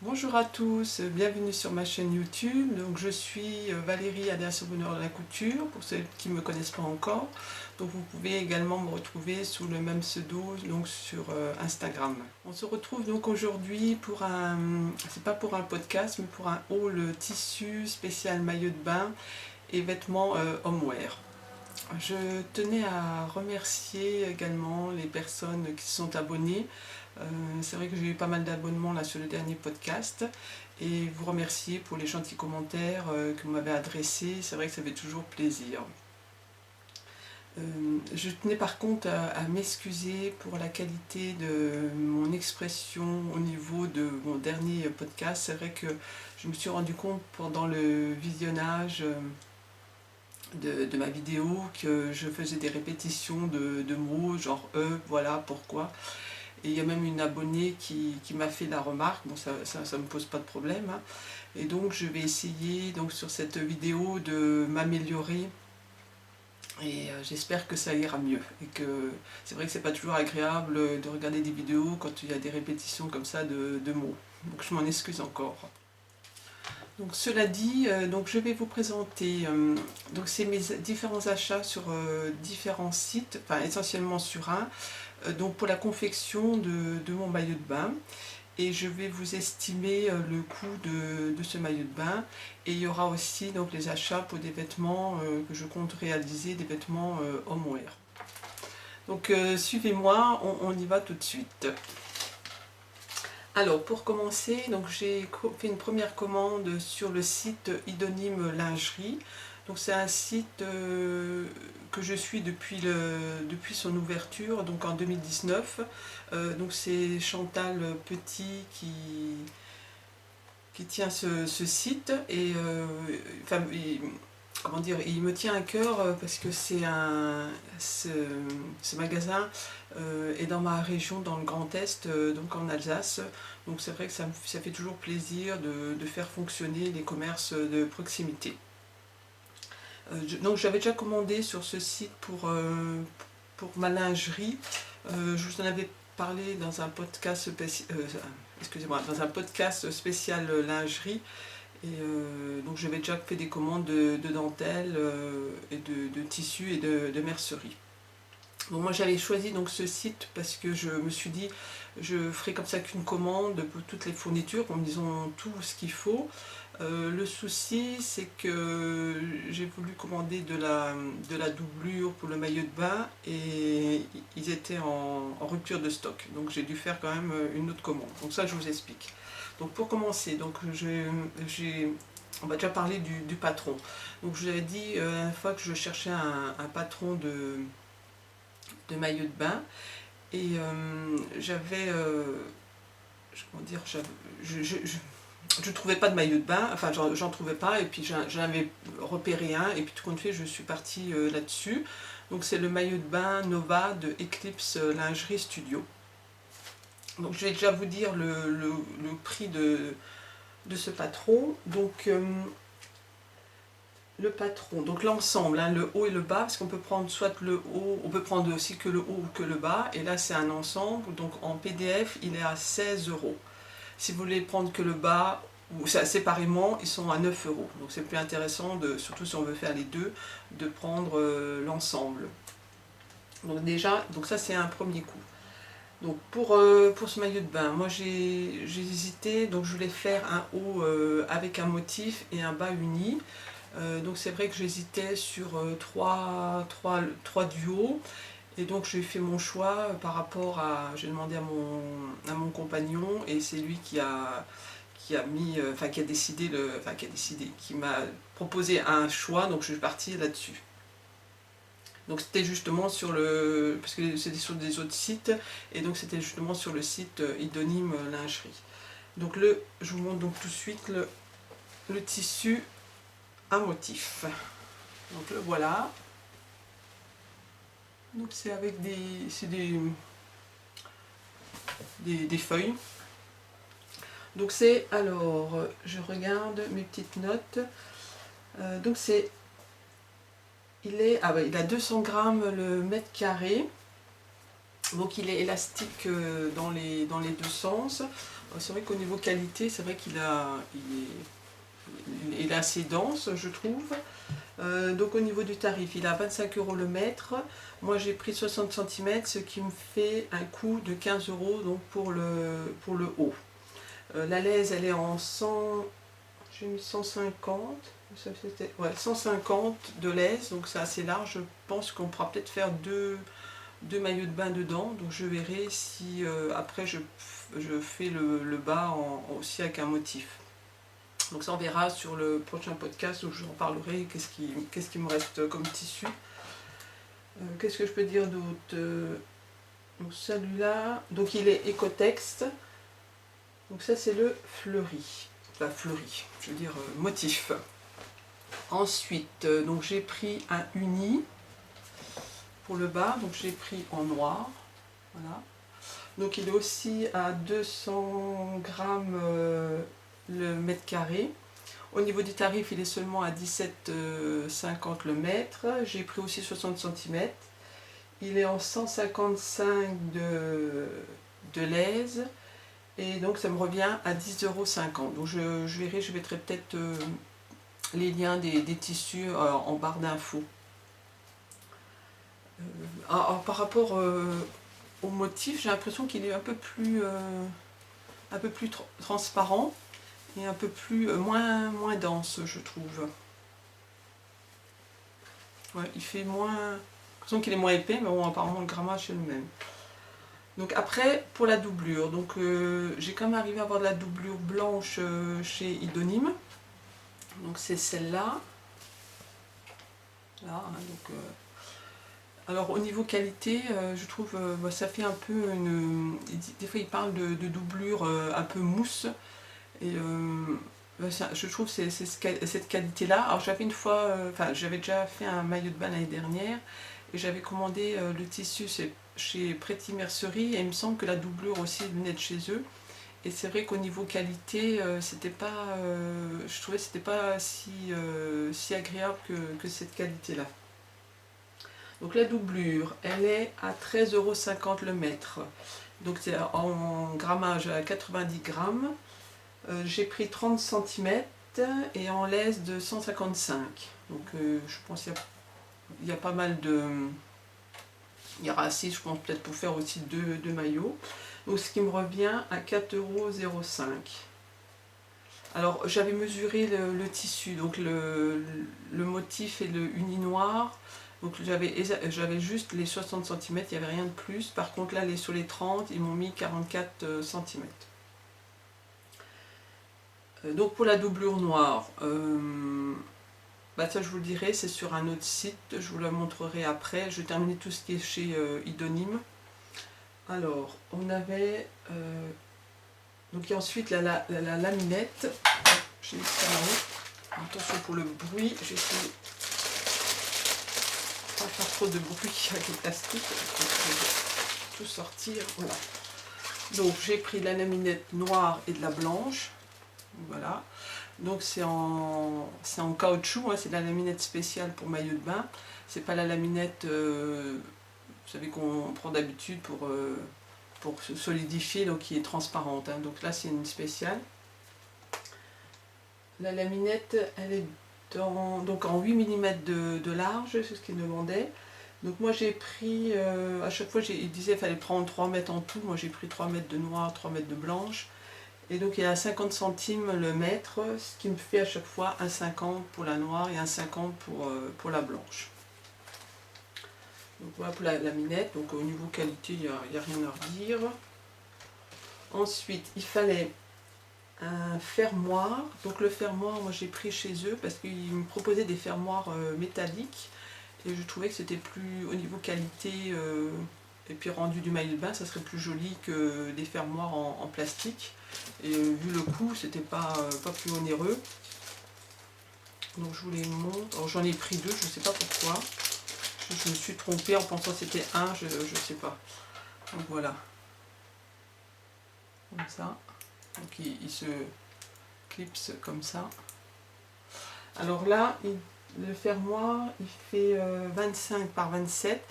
Bonjour à tous, bienvenue sur ma chaîne YouTube. Donc je suis Valérie alias Au Bonheur de la Couture, pour ceux qui ne me connaissent pas encore. Donc vous pouvez également me retrouver sous le même pseudo donc sur Instagram. On se retrouve donc aujourd'hui pour c'est pas pour un podcast, mais pour un haul tissu spécial maillot de bain et vêtements homeware. Je tenais à remercier également les personnes qui se sont abonnées. C'est vrai que j'ai eu pas mal d'abonnements là sur le dernier podcast et vous remercier pour les gentils commentaires que vous m'avez adressés. C'est vrai que ça fait toujours plaisir. Je tenais par contre à m'excuser pour la qualité de mon expression au niveau de mon dernier podcast. C'est vrai que je me suis rendu compte pendant le visionnage de ma vidéo que je faisais des répétitions de mots genre voilà pourquoi. Et il y a même une abonnée qui m'a fait la remarque. Bon, ça me pose pas de problème, hein. Et donc je vais essayer donc sur cette vidéo de m'améliorer et j'espère que ça ira mieux. Et que c'est vrai que c'est pas toujours agréable de regarder des vidéos quand il y a des répétitions comme ça de mots. Donc je m'en excuse encore. Donc cela dit, donc je vais vous présenter donc c'est mes différents achats sur différents sites, enfin essentiellement sur un, donc pour la confection de mon maillot de bain. Et je vais vous estimer le coût de ce maillot de bain. Et il y aura aussi donc les achats pour des vêtements que je compte réaliser, des vêtements homeware. Donc suivez-moi, on y va tout de suite. Alors pour commencer, donc j'ai fait une première commande sur le site Idonyme Lingerie. Donc c'est un site que je suis depuis son ouverture, donc en 2019. Donc c'est Chantal Petit qui tient ce site et enfin, comment dire, il me tient à cœur parce que ce magasin est dans ma région, dans le Grand Est, donc en Alsace. Donc c'est vrai que ça fait toujours plaisir de faire fonctionner les commerces de proximité. Donc j'avais déjà commandé sur ce site pour ma lingerie. Je vous en avais parlé dans un podcast excusez-moi, dans un podcast spécial lingerie. Et donc j'avais déjà fait des commandes de dentelle et de tissus et de mercerie. Donc moi j'avais choisi donc ce site parce que je me suis dit je ferai comme ça qu'une commande pour toutes les fournitures en me disant tout ce qu'il faut. Le souci c'est que j'ai voulu commander de la doublure pour le maillot de bain et ils étaient en rupture de stock. Donc j'ai dû faire quand même une autre commande. Donc ça je vous explique. Donc pour commencer, donc on va déjà parler du patron. Donc je vous avais dit une fois que je cherchais un patron de maillot de bain et j'avais comment dire, je trouvais pas de maillot de bain, enfin j'en trouvais pas et puis j'en avais repéré un et puis tout compte fait je suis partie là-dessus. Donc c'est le maillot de bain Nova de Eclipse Lingerie Studio. Donc je vais déjà vous dire le prix de ce patron. Donc le patron, donc l'ensemble, hein, le haut et le bas, parce qu'on peut prendre soit le haut, on peut prendre aussi que le haut ou que le bas, et là c'est un ensemble, donc en PDF il est à 16 euros. Si vous voulez prendre que le bas, ou séparément, ils sont à 9 euros. Donc c'est plus intéressant, surtout si on veut faire les deux, de prendre l'ensemble. Donc déjà, donc ça c'est un premier coup. Donc pour ce maillot de bain, moi j'ai hésité, donc je voulais faire un haut avec un motif et un bas uni. Donc c'est vrai que j'hésitais sur trois duos et donc j'ai fait mon choix par rapport à, j'ai demandé à mon compagnon et c'est lui qui a mis, enfin qui a décidé, qui m'a proposé un choix, donc je suis partie là-dessus. Donc c'était justement sur le, parce que c'était sur des autres sites et donc c'était justement sur le site Idonyme Lingerie. Donc je vous montre donc tout de suite le tissu à motif. Donc le voilà. Donc c'est avec des feuilles. Donc c'est, alors je regarde mes petites notes. Donc c'est, il a 200 grammes le mètre carré. Donc il est élastique dans les deux sens. C'est vrai qu'au niveau qualité, c'est vrai il est assez dense, je trouve. Donc au niveau du tarif, il est à 25 € le mètre. Moi j'ai pris 60 cm, ce qui me fait un coût de 15 € donc pour le haut. La laise, elle est en 100, j'ai mis 150, ouais, 150 de laise, donc c'est assez large. Je pense qu'on pourra peut-être faire deux maillots de bain dedans, donc je verrai si après je fais le bas aussi avec un motif. Donc ça on verra sur le prochain podcast où j'en parlerai, qu'est-ce qui me reste comme tissu. Qu'est-ce que je peux dire d'autre? Donc celui-là, donc il est Ecotex. Donc ça c'est le fleuri. Enfin fleuri, je veux dire motif. Ensuite, donc j'ai pris un uni pour le bas, donc j'ai pris en noir. Voilà. Donc il est aussi à 200 grammes le mètre carré. Au niveau du tarif, il est seulement à 17,50 le mètre. J'ai pris aussi 60 cm. Il est en 155 de l'aise. Et donc ça me revient à 10,50 €. Donc je verrai, je mettrai peut-être les liens des tissus en barre d'infos. Par rapport au motif, j'ai l'impression qu'il est un peu plus transparent et un peu plus moins dense, je trouve. Ouais, il fait moins. J'ai l'impression qu'il est moins épais, mais bon, apparemment le grammage est le même. Donc après, pour la doublure, donc j'ai quand même arrivé à avoir de la doublure blanche chez Idonym. Donc c'est celle-là. Là, hein, donc, alors au niveau qualité, je trouve ça fait un peu une. Des fois il parle de doublure un peu mousse. Et je trouve c'est cette qualité-là. Alors j'avais une fois, j'avais déjà fait un maillot de bain l'année dernière et j'avais commandé le tissu chez Pretty Mercerie et il me semble que la doublure aussi venait de chez eux. Et c'est vrai qu'au niveau qualité, c'était pas, je trouvais que c'était pas si agréable que cette qualité-là. Donc la doublure, elle est à 13,50 € le mètre. Donc c'est en grammage à 90 grammes. J'ai pris 30 cm et en laisse de 155. Donc je pense qu'il y a pas mal de. Il y aura assez, je pense, peut-être pour faire aussi deux maillots. Donc ce qui me revient à 4,05 €. Alors j'avais mesuré le tissu, donc le motif et le uni noir. Donc j'avais juste les 60 cm, il n'y avait rien de plus. Par contre là, sur les 30, ils m'ont mis 44 cm. Donc pour la doublure noire, ça je vous le dirai, c'est sur un autre site, je vous la montrerai après. Je vais terminer tout ce qui est chez Idonym. Alors, on avait... donc et ensuite la laminette. J'ai mis ça là-haut. Attention pour le bruit, j'essaie de pas faire trop de bruit avec le plastique. Je vais tout sortir. Voilà. Donc j'ai pris la laminette noire et de la blanche. Voilà. Donc c'est en caoutchouc, hein, c'est de la laminette spéciale pour maillot de bain. C'est pas la laminette, vous savez qu'on prend d'habitude pour se solidifier, donc qui est transparente. Hein. Donc là c'est une spéciale. La laminette, elle est donc en 8 mm de large, c'est ce qu'il demandait. Donc moi j'ai pris, à chaque fois il disait qu'il fallait prendre 3 mètres en tout, moi j'ai pris 3 mètres de noir, 3 mètres de blanche. Et donc il y a 50 centimes le mètre, ce qui me fait à chaque fois 1,50 pour la noire et 1,50 pour la blanche. Donc voilà pour la laminette, donc au niveau qualité il n'y a rien à redire. Ensuite il fallait un fermoir, donc le fermoir moi j'ai pris chez eux parce qu'ils me proposaient des fermoirs métalliques et je trouvais que c'était plus au niveau qualité et puis rendu du maillot de bain, ça serait plus joli que des fermoirs en plastique. Et vu le coût, c'était pas plus onéreux. Donc je vous les montre. Alors j'en ai pris deux, je ne sais pas pourquoi. Je me suis trompée en pensant que c'était un, je ne sais pas. Donc voilà. Comme ça. Donc il se clipse comme ça. Alors là, le fermoir, il fait 25 par 27.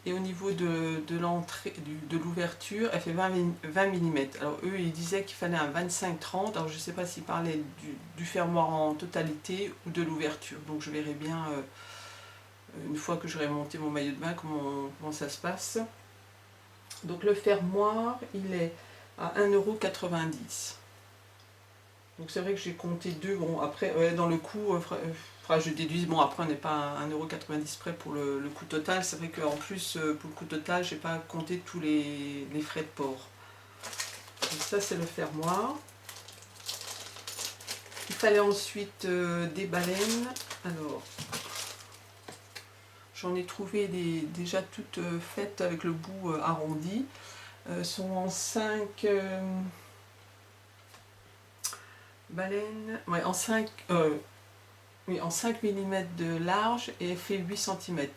et au niveau de l'entrée, de l'ouverture, elle fait 20 mm. Alors eux, ils disaient qu'il fallait un 25-30, alors je ne sais pas s'ils parlaient du fermoir en totalité ou de l'ouverture, donc je verrai bien une fois que j'aurai monté mon maillot de bain comment ça se passe. Donc le fermoir, il est à 1,90 €. Donc c'est vrai que j'ai compté deux. Bon, après, dans le coût, je déduise. Bon, après, on n'est pas à 1,90 € près pour le coût total. C'est vrai qu'en plus, pour le coût total, j'ai pas compté tous les frais de port. Donc ça, c'est le fermoir. Il fallait ensuite des baleines. Alors, j'en ai trouvé déjà toutes faites avec le bout arrondi. Sont en 5 baleines. Ouais, en 5. Oui, en 5 mm de large et fait 8 cm.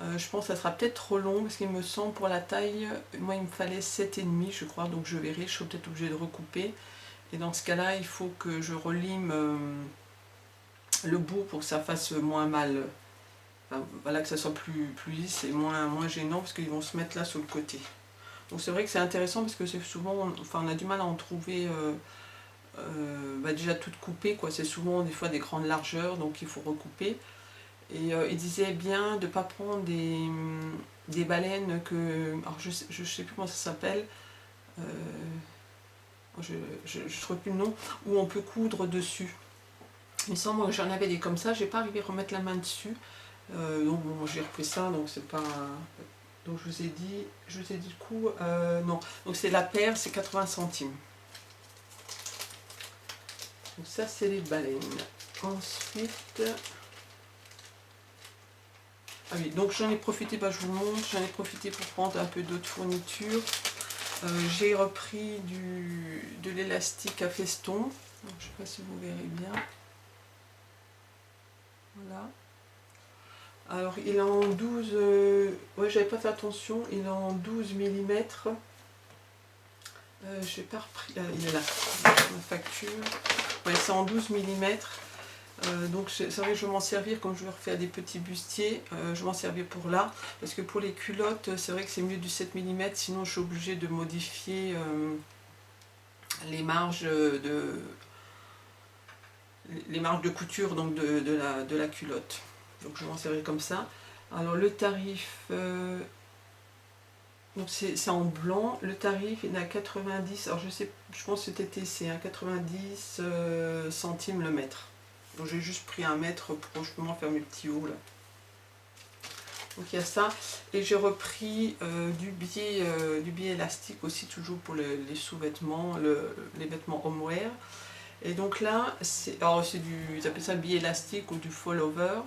Je pense que ça sera peut-être trop long parce qu'il me semble pour la taille, moi il me fallait 7,5 je crois, donc je verrai, je serai peut-être obligée de recouper. Et dans ce cas-là, il faut que je relime le bout pour que ça fasse moins mal. Enfin, voilà, que ça soit plus lisse et moins gênant parce qu'ils vont se mettre là sur le côté. Donc c'est vrai que c'est intéressant parce que c'est souvent, enfin on a du mal à en trouver déjà toutes coupées, quoi. C'est souvent des fois des grandes largeurs, donc il faut recouper. Et il disait bien de ne pas prendre des baleines que... Alors je sais plus comment ça s'appelle. Je ne trouve plus le nom. Où on peut coudre dessus. Il me semble que j'en avais des comme ça. J'ai pas arrivé à remettre la main dessus. Donc bon, j'ai repris ça. Donc c'est pas... Donc je vous ai dit le coût. Non. Donc c'est la paire, c'est 80 centimes. Donc ça c'est les baleines. Ensuite... Ah oui, donc j'en ai profité, je vous montre, j'en ai profité pour prendre un peu d'autres fournitures. J'ai repris de l'élastique à feston. Je ne sais pas si vous verrez bien. Voilà. Alors il est en 12... ouais, j'avais pas fait attention, il est en 12 mm. Je n'ai pas repris... Ah, il est là, ma facture. Ouais, c'est en 12 mm. Donc c'est vrai que je vais m'en servir quand je vais refaire des petits bustiers, je vais m'en servir pour là, parce que pour les culottes c'est vrai que c'est mieux du 7 mm, sinon je suis obligée de modifier les marges de couture donc de la culotte. Donc je vais m'en servir comme ça. Alors le tarif, donc c'est en blanc, le tarif il est à 90, alors je pense que cet été c'est à 90 centimes le mètre. Donc j'ai juste pris un mètre pour justement faire mes petits hauts là. Donc il y a ça. Et j'ai repris du biais élastique aussi, toujours pour les sous-vêtements, les vêtements homeware. Et donc là, ils appellent ça biais élastique ou du fall-over.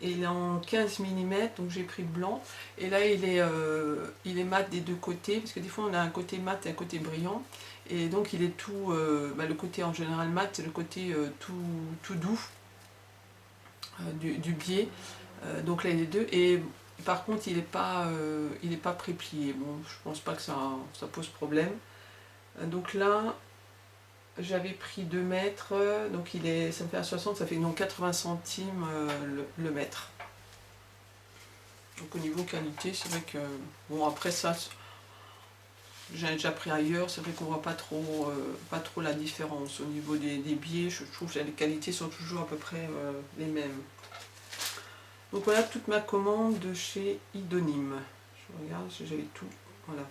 Et il est en 15 mm, donc j'ai pris blanc. Et là il est mat des deux côtés, parce que des fois on a un côté mat et un côté brillant. Et donc il est tout, le côté en général mat, c'est le côté tout doux du biais. Donc là il est deux. Et par contre il n'est pas préplié. Bon, je pense pas que ça pose problème. Donc là j'avais pris 2 mètres, donc ça me fait à 60, ça fait donc 80 centimes le mètre. Donc au niveau qualité, c'est vrai que... Bon après ça, j'en ai déjà pris ailleurs, c'est vrai qu'on voit pas trop la différence. Au niveau des biais, je trouve que les qualités sont toujours à peu près les mêmes. Donc voilà toute ma commande de chez Idonym. Je regarde si j'avais tout. Voilà.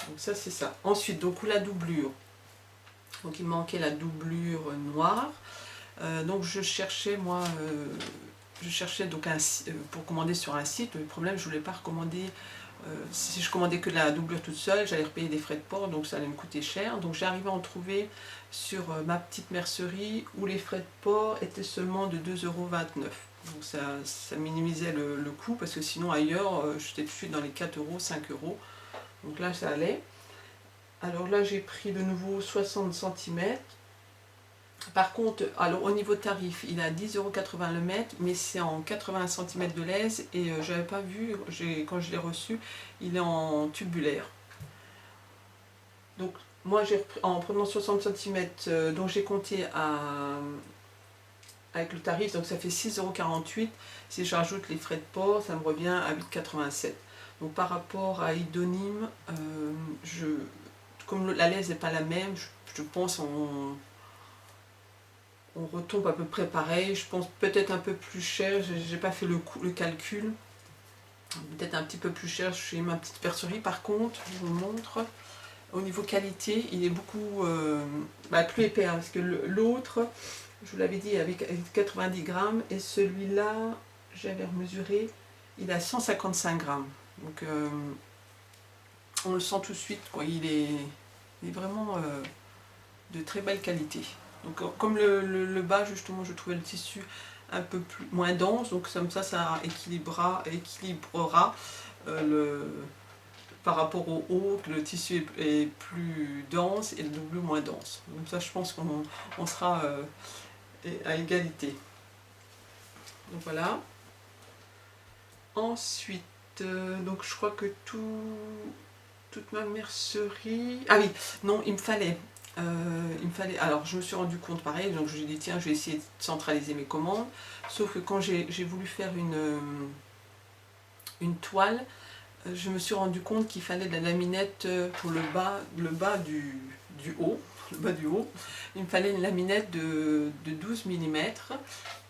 Donc ça c'est ça. Ensuite, donc la doublure. Donc il me manquait la doublure noire. Donc je cherchais moi... donc pour commander sur un site. Le problème, je voulais pas recommander. Si je commandais que la doublure toute seule, j'allais repayer des frais de port, donc ça allait me coûter cher. Donc j'ai arrivé à en trouver sur ma petite mercerie où les frais de port étaient seulement de 2,29 €. Donc ça minimisait le coût, parce que sinon ailleurs, j'étais tout de suite dans les 4 €, 5 €. Donc là, ça allait. Alors là, j'ai pris de nouveau 60 cm. Par contre, alors au niveau tarif, il est à 10,80 € le mètre, mais c'est en 80 cm de lèse et j'avais pas vu, quand je l'ai reçu, il est en tubulaire. Donc moi, en prenant 60 cm, donc j'ai compté à avec le tarif, donc ça fait 6,48 €. Si je rajoute les frais de port, ça me revient à 8,87 €. Donc par rapport à Idonim, comme la laise n'est pas la même, je pense on retombe à peu près pareil. Je pense peut-être un peu plus cher, j'ai pas fait le calcul. Peut-être un petit peu plus cher chez ma petite percerie. Par contre, je vous montre, au niveau qualité, il est beaucoup plus épais, hein, parce que l'autre, je vous l'avais dit, avec 90 grammes, et celui-là, j'avais mesuré, il est à 155 grammes. Donc on le sent tout de suite, quoi. Il est vraiment de très belle qualité. Donc comme le bas, justement, je trouvais le tissu un peu moins dense, donc comme ça équilibrera par rapport au haut, que le tissu est plus dense et le double moins dense. Donc ça, je pense qu'on sera à égalité. Donc voilà. Ensuite, donc je crois que toute ma mercerie... Ah oui, non, il me fallait... alors je me suis rendu compte pareil, donc j'ai dit tiens, je vais essayer de centraliser mes commandes. Sauf que quand j'ai voulu faire une toile, je me suis rendu compte qu'il fallait de la laminette pour le bas du haut. Le bas du haut. Il me fallait une laminette de 12 mm.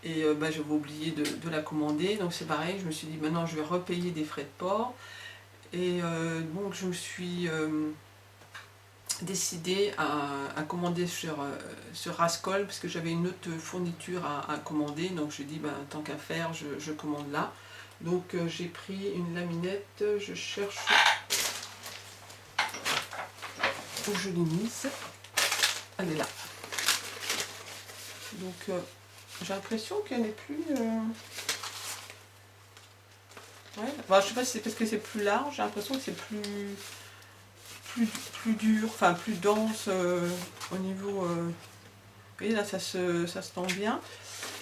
Et j'avais oublié de la commander. Donc c'est pareil, je me suis dit maintenant je vais repayer des frais de port. Et donc je me suis décidée à commander sur Rascol, parce que j'avais une autre fourniture à commander. Donc j'ai dit tant qu'à faire, je commande là. Donc j'ai pris une laminette, je cherche où je l'ai mise. Elle est là. Donc j'ai l'impression qu'elle n'est plus... Ouais. Je sais pas si c'est parce que c'est plus large, j'ai l'impression que c'est plus dur, enfin plus dense au niveau... Vous voyez là ça se tend bien,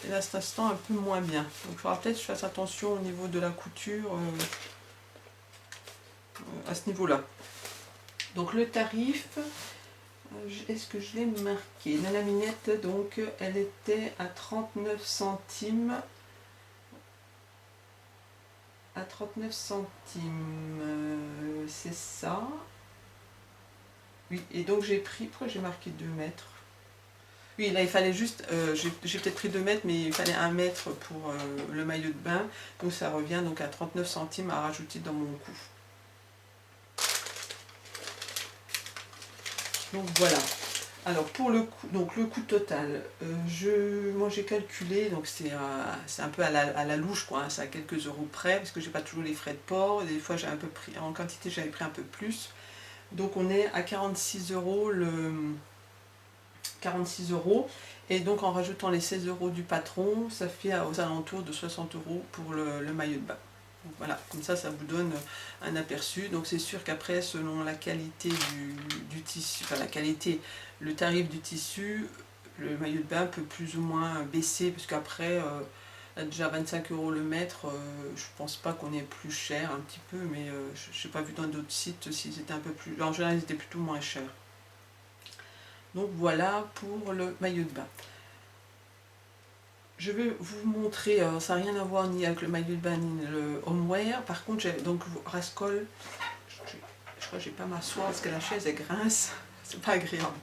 et là ça se tend un peu moins bien. Donc il faudra peut-être que je fasse attention au niveau de la couture à ce niveau-là. Donc le tarif, est-ce que je l'ai marqué? La laminette, donc elle était à 39 centimes. À 39 centimes, c'est ça. Oui, et donc j'ai pris, pourquoi j'ai marqué 2 mètres? Oui, là il fallait juste, j'ai peut-être pris 2 mètres, mais il fallait 1 mètre pour le maillot de bain. Donc ça revient donc à 39 centimes à rajouter dans mon coût. Donc voilà. Alors pour le coût, donc le coût total, moi j'ai calculé, donc c'est un peu à la louche, quoi, hein, c'est à quelques euros près, parce que j'ai pas toujours les frais de port, des fois j'ai un peu pris, en quantité j'avais pris un peu plus. Donc on est à 46 € 46 €, et donc en rajoutant les 16 € du patron, ça fait aux alentours de 60 € pour le maillot de bain. Donc voilà, comme ça vous donne un aperçu. Donc c'est sûr qu'après, selon la qualité du tissu, enfin la qualité, le tarif du tissu, le maillot de bain peut plus ou moins baisser, parce qu'après, déjà 25 € le mètre, je pense pas qu'on est plus cher, un petit peu, mais je n'ai pas vu dans d'autres sites si c'était un peu plus... En général, ils étaient plutôt moins chers. Donc voilà pour le maillot de bain. Je vais vous montrer, ça n'a rien à voir ni avec le maillot de bain ni le homeware. Par contre, j'ai donc Rascol, je crois que j'ai pas m'asseoir parce que la chaise elle grince, c'est pas agréable.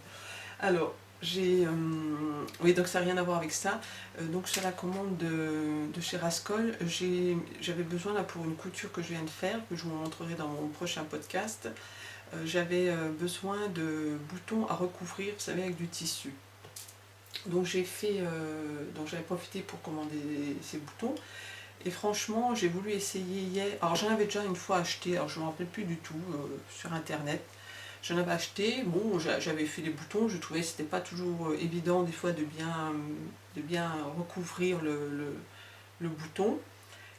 Alors, oui, donc ça n'a rien à voir avec ça. Donc sur la commande de chez Rascol, j'avais besoin là pour une couture que je viens de faire, que je vous montrerai dans mon prochain podcast. J'avais besoin de boutons à recouvrir, vous savez, avec du tissu. Donc j'avais profité pour commander ces boutons. Et franchement, j'ai voulu essayer hier. Alors j'en avais déjà une fois acheté, alors je ne me rappelle plus du tout, sur internet. J'en avais acheté, bon, j'avais fait les boutons, je trouvais que c'était pas toujours évident des fois de bien recouvrir le bouton.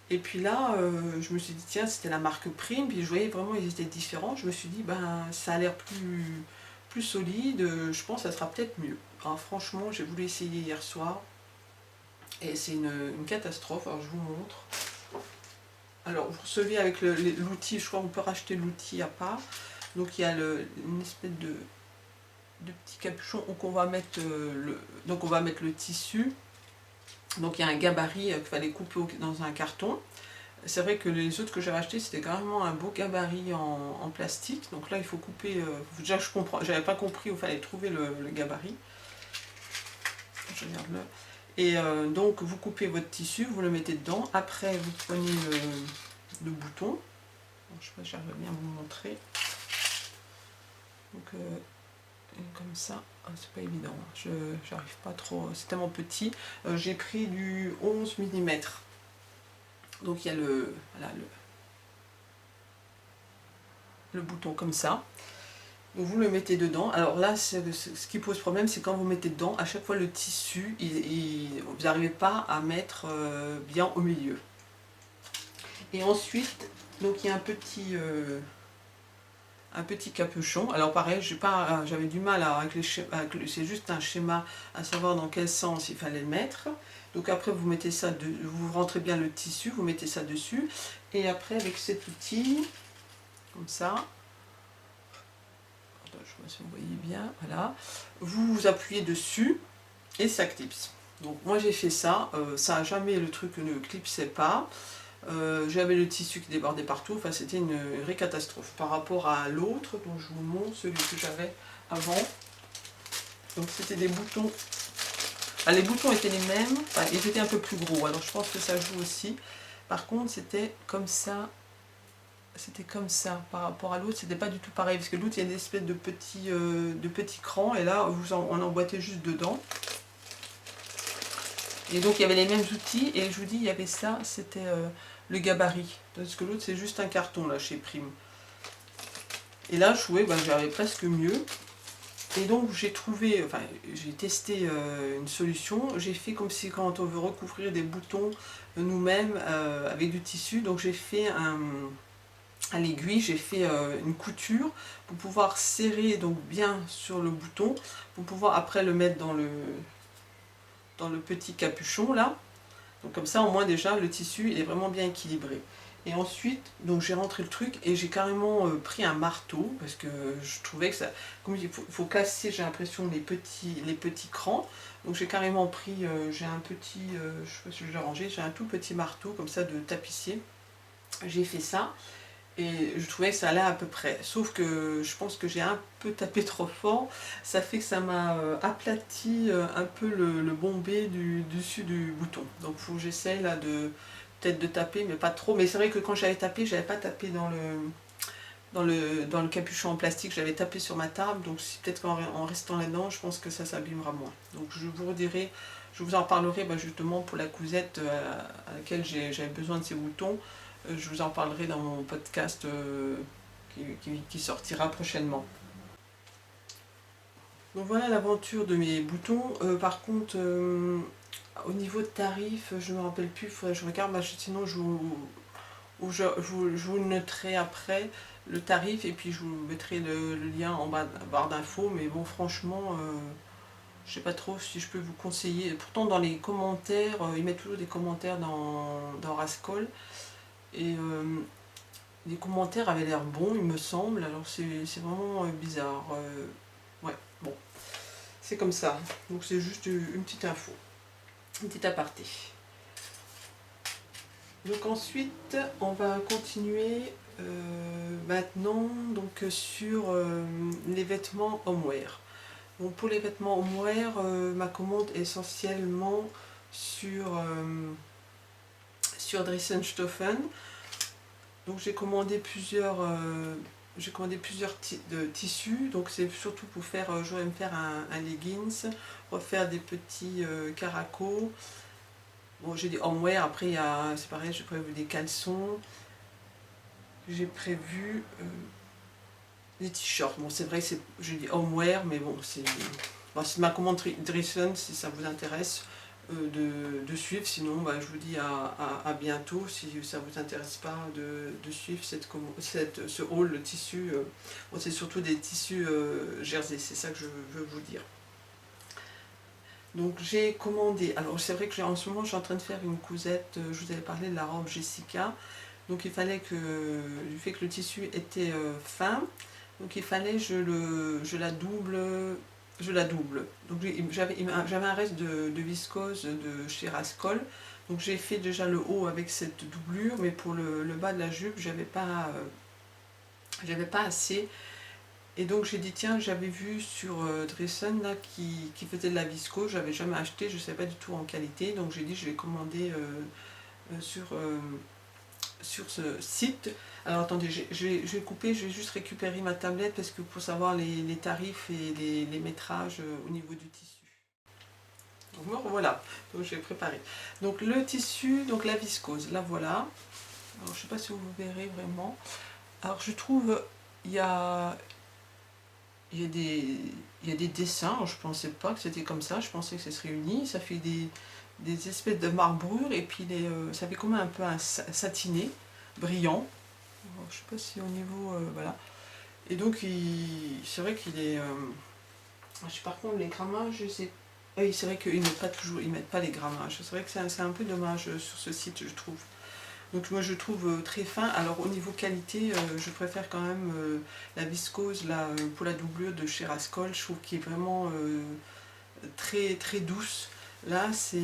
Et puis là, je me suis dit, tiens, c'était la marque Prime, puis je voyais vraiment ils étaient différents. Je me suis dit, ça a l'air plus solide, je pense que ça sera peut-être mieux. Alors franchement, j'ai voulu essayer hier soir, et c'est une catastrophe. Alors je vous montre. Alors vous recevez avec l'outil, je crois qu'on peut racheter l'outil à part. Donc il y a une espèce de petit capuchon, donc on va mettre le tissu. Donc il y a un gabarit qu'il fallait couper dans un carton. C'est vrai que les autres que j'avais achetés, c'était carrément un beau gabarit en plastique. Donc là, il faut couper. Déjà, je comprends, j'avais pas compris où il fallait trouver le gabarit. Je regarde là. Et donc, vous coupez votre tissu, vous le mettez dedans. Après, vous prenez le bouton. Bon, je sais pas si j'arrive bien à vous montrer. Donc, comme ça, c'est pas évident. J'arrive pas trop. C'est tellement petit. J'ai pris du 11 mm. Donc, il y a voilà, le bouton comme ça. Donc vous le mettez dedans. Alors là, ce qui pose problème, c'est quand vous mettez dedans, à chaque fois le tissu, vous n'arrivez pas à mettre bien au milieu. Et ensuite, donc il y a un petit capuchon. Alors pareil, j'avais du mal c'est juste un schéma à savoir dans quel sens il fallait le mettre. Donc après, vous mettez ça, vous rentrez bien le tissu, vous mettez ça dessus. Et après, avec cet outil, comme ça, je sais pas si vous voyez bien, voilà, vous appuyez dessus et ça clipse. Donc moi j'ai fait ça, ça a jamais, le truc ne clipsait pas, j'avais le tissu qui débordait partout, enfin c'était une vraie catastrophe par rapport à l'autre dont je vous montre, celui que j'avais avant. Donc c'était des boutons, les boutons étaient les mêmes, enfin, ils étaient un peu plus gros, alors je pense que ça joue aussi. Par contre c'était comme ça. C'était comme ça par rapport à l'autre, c'était pas du tout pareil parce que l'autre il y a une espèce de petits crans et là on emboîtait juste dedans. Et donc il y avait les mêmes outils et je vous dis il y avait ça, c'était le gabarit. Parce que l'autre c'est juste un carton là chez Prime. Et là je trouvais j'avais presque mieux. Et donc j'ai trouvé, enfin j'ai testé une solution. J'ai fait comme si quand on veut recouvrir des boutons nous-mêmes avec du tissu, donc j'ai fait à l'aiguille, j'ai fait une couture pour pouvoir serrer donc bien sur le bouton, pour pouvoir après le mettre dans le petit capuchon là. Donc comme ça au moins déjà le tissu il est vraiment bien équilibré. Et ensuite donc j'ai rentré le truc et j'ai carrément pris un marteau parce que je trouvais que ça, comme il faut casser, j'ai l'impression les petits crans. Donc j'ai carrément pris, j'ai un petit, je sais pas si je l'ai rangé, j'ai un tout petit marteau comme ça de tapissier. J'ai fait ça. Et je trouvais que ça allait à peu près. Sauf que je pense que j'ai un peu tapé trop fort. Ça fait que ça m'a aplati un peu le bombé du dessus du bouton. Donc il faut que j'essaye là peut-être de taper, mais pas trop. Mais c'est vrai que quand j'avais tapé, j'avais pas tapé dans le capuchon en plastique, j'avais tapé sur ma table. Donc peut-être qu'en restant là-dedans, je pense que ça s'abîmera moins. Donc je vous redirai, je vous en parlerai justement pour la cousette à laquelle j'avais besoin de ces boutons. Je vous en parlerai dans mon podcast qui sortira prochainement. Donc voilà l'aventure de mes boutons. Par contre, au niveau de tarif, je ne me rappelle plus, faudrait que je regarde, sinon je vous noterai après le tarif et puis je vous mettrai le lien en barre d'infos. Mais bon, franchement, je ne sais pas trop si je peux vous conseiller. Pourtant, dans les commentaires, ils mettent toujours des commentaires dans Rascol. Et les commentaires avaient l'air bons, il me semble, alors c'est vraiment bizarre. Ouais, bon, c'est comme ça. Donc c'est juste une petite info, une petite aparté. Donc ensuite, on va continuer maintenant donc, sur les vêtements homeware. Donc pour les vêtements homeware, ma commande est essentiellement sur Dressenstoffen. Donc j'ai commandé plusieurs tissus, donc c'est surtout pour faire, je vais me faire un leggings, refaire des petits caracos. Bon, j'ai des homeware, après c'est pareil, j'ai prévu des caleçons, j'ai prévu des t-shirts. Bon, c'est vrai, je dis homeware, mais bon, c'est ma commande Dressen si ça vous intéresse. De suivre, sinon je vous dis à bientôt si ça ne vous intéresse pas de suivre ce haul de tissu. Bon, c'est surtout des tissus jersey, c'est ça que je veux vous dire. Donc j'ai commandé, alors c'est vrai que en ce moment je suis en train de faire une cousette, je vous avais parlé de la robe Jessica, donc il fallait du fait que le tissu était fin, donc il fallait je la double je la double. Donc j'avais un reste de viscose de chez Rascol. Donc j'ai fait déjà le haut avec cette doublure, mais pour le bas de la jupe, j'avais pas assez. Et donc j'ai dit tiens, j'avais vu sur Dressen là, qui faisait de la viscose, j'avais jamais acheté, je ne savais pas du tout en qualité. Donc j'ai dit je vais commander sur ce site. Alors attendez, je vais couper, je vais juste récupérer ma tablette parce que pour savoir les tarifs et les métrages au niveau du tissu. Donc voilà, donc j'ai préparé. Donc le tissu, donc la viscose, la voilà. Alors je sais pas si vous verrez vraiment. Alors je trouve il y a, il y a des dessins. Alors, je pensais pas que c'était comme ça. Je pensais que ça serait uni. Ça fait des espèces de marbrures et puis ça fait comme un peu un satiné, brillant. Alors, je sais pas si au niveau voilà. Et donc c'est vrai qu'il est. Par contre les grammages, je sais. Oui, c'est vrai qu'ils mettent pas toujours, ils mettent pas les grammages. C'est vrai que c'est un peu dommage sur ce site, je trouve. Donc moi je trouve très fin. Alors au niveau qualité, je préfère quand même la viscose là, pour la doublure de chez Rascol. Je trouve qu'il est vraiment très très douce. Là c'est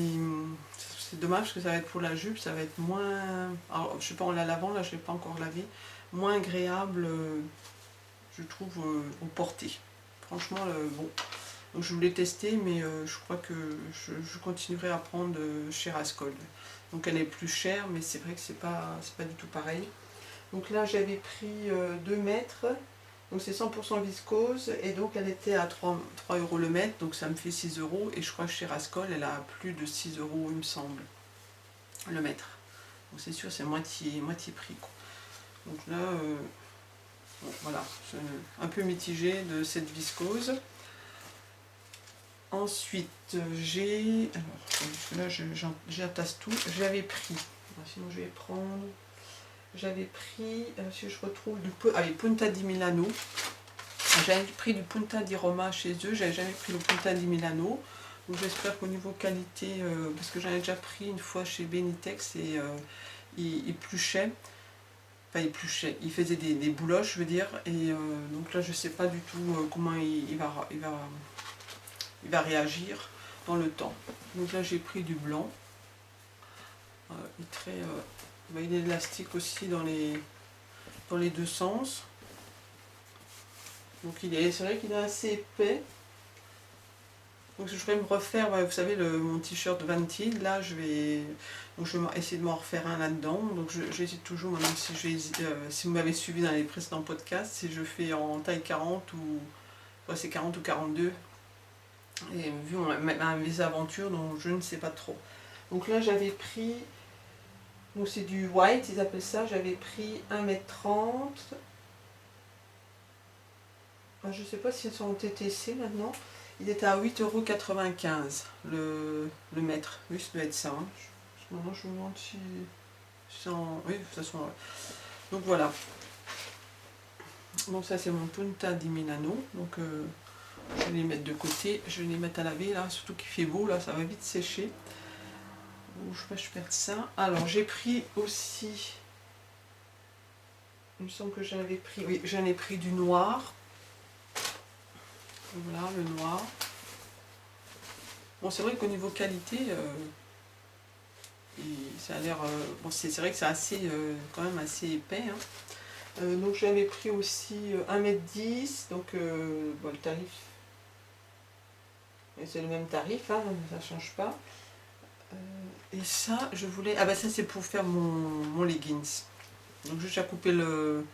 dommage parce que ça va être pour la jupe, ça va être moins. Alors je sais pas en la lavant, là je l'ai pas encore lavé, moins agréable je trouve au porté. Franchement bon. Donc je voulais tester mais je crois que je continuerai à prendre chez Rascol. Donc elle est plus chère mais c'est vrai que c'est pas du tout pareil. Donc là j'avais pris 2 mètres, donc c'est 100% viscose et donc elle était à 3 € le mètre, donc ça me fait 6 € et je crois que chez Rascol elle a plus de 6 € il me semble le mètre. Donc c'est sûr c'est moitié prix quoi. Donc là bon, voilà, je suis un peu mitigée de cette viscose. Ensuite, alors, là j'attasse tout, j'avais pris, sinon je vais prendre, j'avais pris, si je retrouve, Punta di Milano, j'avais pris du Punta di Roma chez eux, j'avais jamais pris le Punta di Milano, donc j'espère qu'au niveau qualité, parce que j'en ai déjà pris une fois chez Benitex et il épluchait, enfin il épluchait, il faisait des bouloches je veux dire, et donc là je sais pas du tout comment il va réagir dans le temps. Donc là j'ai pris du blanc. Il est élastique aussi dans les deux sens. Donc c'est vrai qu'il est assez épais. Donc je vais me refaire, vous savez, mon t-shirt Vanty, là je vais essayer de m'en refaire un là-dedans. Donc j'hésite toujours, maintenant si vous m'avez suivi dans les précédents podcasts, si je fais en taille 40 ou c'est 40 ou 42. Et vu mes aventures, donc je ne sais pas trop. Donc là j'avais pris, donc c'est du white, ils appellent ça, j'avais pris 1,30 m. Je ne sais pas s'ils sont en TTC maintenant. Il était à 8,95 € le mètre. Oui, ça doit être ça. Hein. Maintenant je me demande si c'est en. Oui, de toute façon. Ouais. Donc voilà. Donc ça c'est mon Punta di Milano. Donc je vais les mettre de côté, je vais les mettre à laver là, surtout qu'il fait beau là, ça va vite sécher. Je sais pas, je perds ça. Alors j'ai pris aussi, il me semble que j'en avais pris, oui, j'en ai pris du noir. Voilà le noir. Bon c'est vrai qu'au niveau qualité, ça a l'air, bon c'est vrai que c'est assez, quand même assez épais. Hein. Donc j'avais pris aussi 1,10 m, donc bon, le tarif. C'est le même tarif, hein, ça ne change pas. Et ça, je voulais. Ah bah ça c'est pour faire mon leggings. Donc j'ai déjà coupé le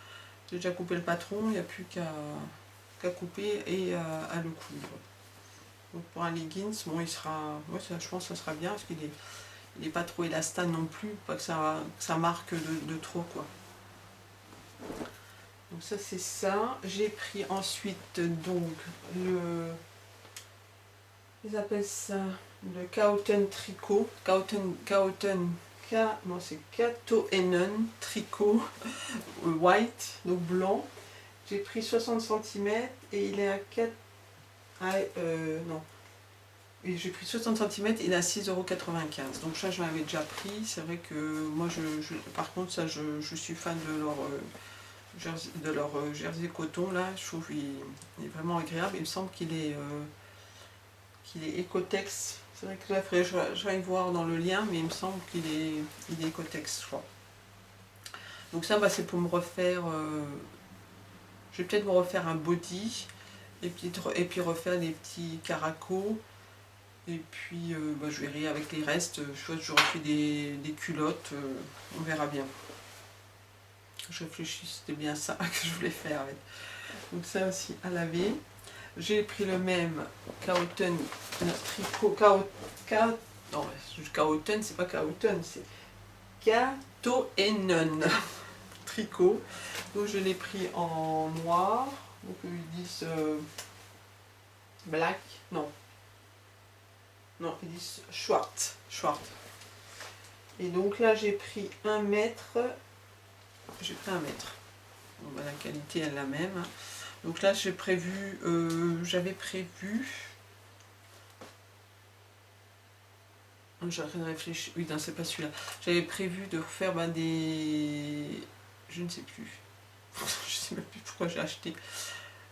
patron, il n'y a plus qu'à couper et à le coudre. Donc pour un leggings, bon il sera. Ouais, je pense que ça sera bien parce qu'il est pas trop élastane non plus, pas que ça marque de trop quoi. Donc ça c'est ça. J'ai pris ensuite donc ils appellent ça le Kaoten tricot, c'est Katoenen tricot white, donc blanc. J'ai pris 60 cm et il est à 4. Non. Et j'ai pris 60 cm, il est à 6,95 €. Donc ça je l'avais déjà pris. C'est vrai que moi par contre ça je suis fan de leur jersey coton là. Je trouve qu'il est vraiment agréable. Il me semble qu'il est qu'il est Ecotex. C'est vrai que là, il faudrait que j'aille voir dans le lien, mais il me semble il est Ecotex, je crois. Donc ça, bah, c'est pour me refaire... je vais peut-être me refaire un body, et puis refaire des petits caracos. Et puis bah, je verrai avec les restes, je refais des culottes, on verra bien. Je réfléchis, c'était bien ça que je voulais faire avec. Donc ça aussi à laver. J'ai pris le même Cotton tricot, non, Cotton, c'est pas Cotton, c'est Catoenon tricot. Donc je l'ai pris en noir, donc ils disent black, non, ils disent Schwarz. Et donc là j'ai pris 1 mètre, Bon, bah, la qualité est la même, hein. Donc là j'avais prévu, j'ai rien réfléchi, oui non c'est pas celui-là, j'avais prévu de refaire je ne sais plus, je sais même plus pourquoi j'ai acheté,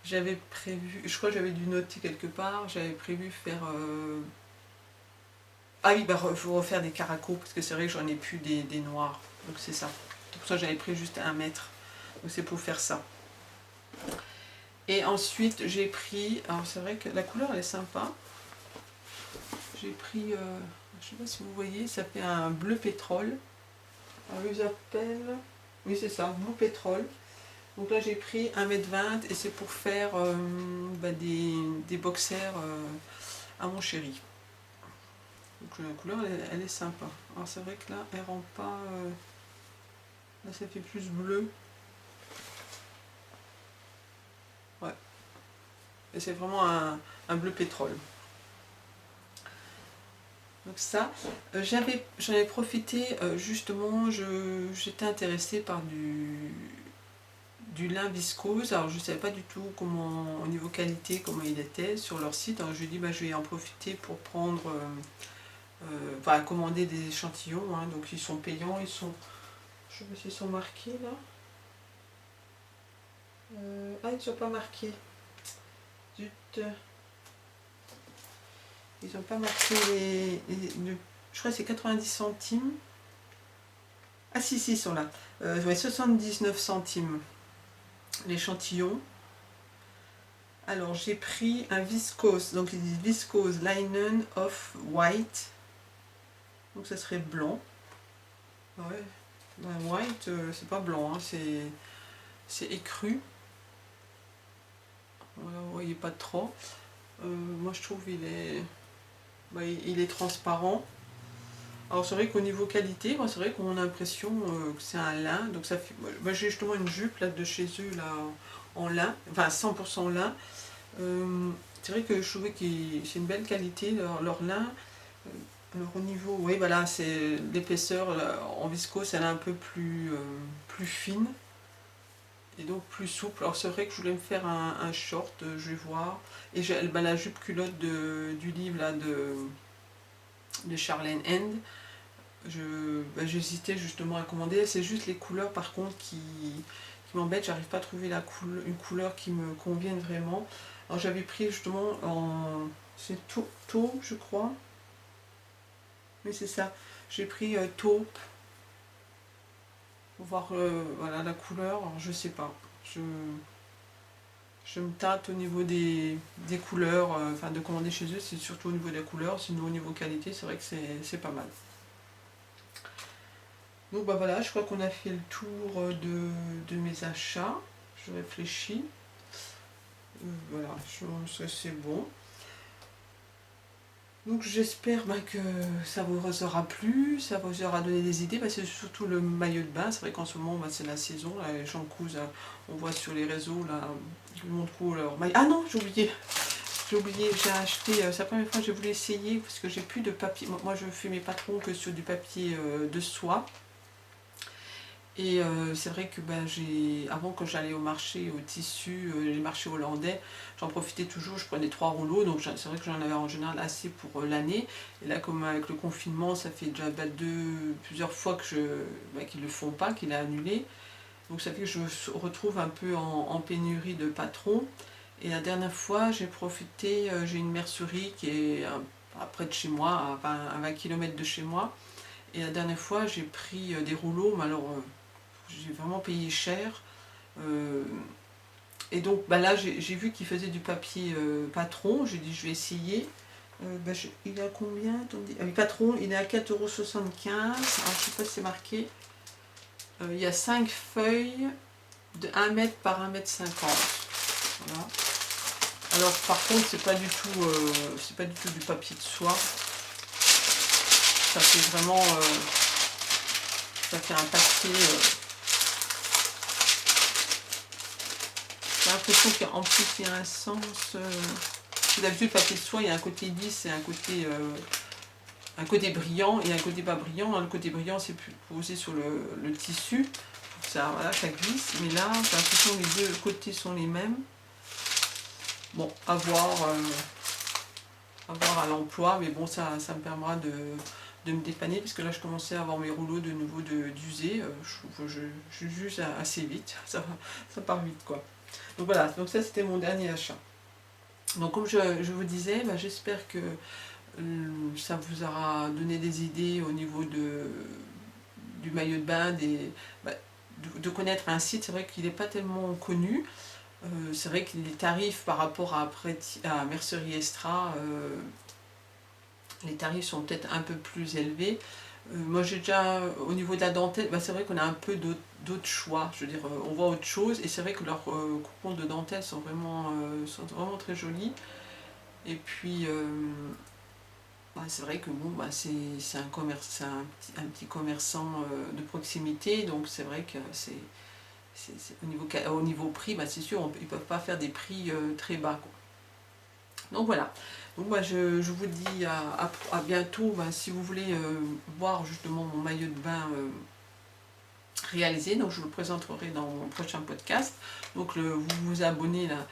j'avais prévu, je crois que j'avais dû noter quelque part, j'avais prévu faire, ah oui, bah faut refaire des caracos, parce que c'est vrai que j'en ai plus des noirs, donc c'est ça, c'est pour ça que j'avais pris juste 1 mètre, donc c'est pour faire ça. Et ensuite j'ai pris, alors c'est vrai que la couleur elle est sympa, j'ai pris, je sais pas si vous voyez, ça fait un bleu pétrole, alors ils appellent, oui c'est ça, bleu pétrole. Donc là j'ai pris 1,20 m et c'est pour faire des boxers à mon chéri. Donc la couleur elle est sympa. Alors c'est vrai que là elle rend pas, là ça fait plus bleu. Ouais. Et c'est vraiment un bleu pétrole. Donc ça, j'en ai profité justement, j'étais intéressée par du lin viscose. Alors je ne savais pas du tout comment, au niveau qualité, comment il était sur leur site. Alors je lui ai dit je vais en profiter pour prendre, commander des échantillons. Hein. Donc ils sont payants, je ne sais pas s'ils sont marqués là. Ils ne sont pas marqués. Zut. Ils n'ont pas marqué je crois que c'est 90 centimes. Ah si, ils sont là. 79 centimes l'échantillon. Alors j'ai pris un viscose, donc ils disent viscose linen off white. Donc ça serait blanc. Ouais, white, c'est pas blanc, hein, c'est écru. Voilà, vous voyez pas trop. Moi je trouve il est transparent. Alors c'est vrai qu'au niveau qualité, moi c'est vrai qu'on a l'impression que c'est un lin. Donc ça fait, j'ai justement une jupe là de chez eux là en lin, enfin 100% lin. C'est vrai que je trouvais que c'est une belle qualité leur lin. Alors au niveau, oui voilà, c'est l'épaisseur en viscose, elle est un peu plus fine et donc plus souple. Alors c'est vrai que je voulais me faire un short, je vais voir. Et j'ai la jupe culotte du livre là de Charlene Hand. J'hésitais justement à commander, c'est juste les couleurs par contre qui m'embêtent, j'arrive pas à trouver une couleur qui me convienne vraiment. Alors j'avais pris justement c'est taupe je crois, oui c'est ça, j'ai pris taupe pour voir voilà, la couleur. Alors je sais pas, je me tâte au niveau des couleurs, enfin de commander chez eux, c'est surtout au niveau des couleurs, sinon au niveau qualité c'est vrai que c'est pas mal. Donc voilà, je crois qu'on a fait le tour de mes achats. Je réfléchis. Voilà, c'est bon. Donc j'espère que ça vous aura plu, ça vous aura donné des idées. C'est surtout le maillot de bain. C'est vrai qu'en ce moment c'est la saison. Là, les gens cousent, on voit sur les réseaux, là, ils montrent leur maillot. Ah non, j'ai oublié, j'ai acheté, c'est la première fois que j'ai voulu essayer parce que j'ai plus de papier. Moi je fais mes patrons que sur du papier de soie. Et c'est vrai que avant que j'allais au marché au tissu, les marchés hollandais, j'en profitais toujours, je prenais 3 rouleaux, donc c'est vrai que j'en avais en général assez pour l'année. Et là comme avec le confinement, ça fait déjà plusieurs fois qu'ils ne le font pas, qu'il a annulé. Donc ça fait que je me retrouve un peu en pénurie de patrons. Et la dernière fois, j'ai profité, j'ai une mercerie qui est près de chez moi, à 20 km de chez moi. Et la dernière fois, j'ai pris des rouleaux, mais alors j'ai vraiment payé cher. Euh, et donc bah là, j'ai vu qu'il faisait du papier Patron. J'ai dit, je vais essayer. Il est à combien? Attendez. Ah oui, Patron, il est à 4,75 €. Alors, je ne sais pas si c'est marqué. Il y a 5 feuilles de 1 mètre par 1,50 m. Voilà. Alors par contre, c'est pas du tout du papier de soie. Ça fait vraiment, ça fait un papier. J'ai l'impression qu'en plus il y a un sens. D'habitude, le papier de soie, il y a un côté lisse et un côté brillant et un côté pas brillant. Le côté brillant, c'est posé sur le tissu. Ça, voilà, ça glisse. Mais là, j'ai l'impression que les deux côtés sont les mêmes. Bon, à voir à l'emploi, mais bon, ça me permettra de me dépanner, puisque là, je commençais à avoir mes rouleaux de nouveau d'user. Je trouve que je juge assez vite, ça part vite, quoi. Donc voilà, donc ça, c'était mon dernier achat. Donc comme je vous disais, bah, j'espère que ça vous aura donné des idées au niveau du maillot de bain, bah, de connaître un site. C'est vrai qu'il n'est pas tellement connu. C'est vrai que les tarifs par rapport à Mercerie Extra, les tarifs sont peut-être un peu plus élevés. Moi j'ai déjà, au niveau de la dentelle, bah, c'est vrai qu'on a un peu d'autres choix. Je veux dire, on voit autre chose, et c'est vrai que leurs coupons de dentelle sont vraiment très jolis. Et puis, bah, c'est vrai que bon, bah, c'est un petit commerçant de proximité, donc c'est vrai que au niveau prix, bah, c'est sûr, ils ne peuvent pas faire des prix très bas, quoi. Donc voilà. Donc moi je vous dis à bientôt. Ben, si vous voulez voir justement mon maillot de bain réalisé, donc je vous le présenterai dans mon prochain podcast. Donc vous vous abonnez là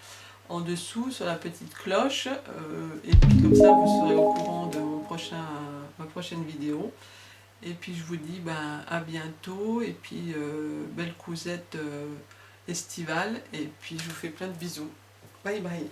en dessous sur la petite cloche, et puis comme ça vous serez au courant de ma prochaine vidéo. Et puis je vous dis ben, à bientôt, et puis belle cousette estivale, et puis je vous fais plein de bisous. Bye bye.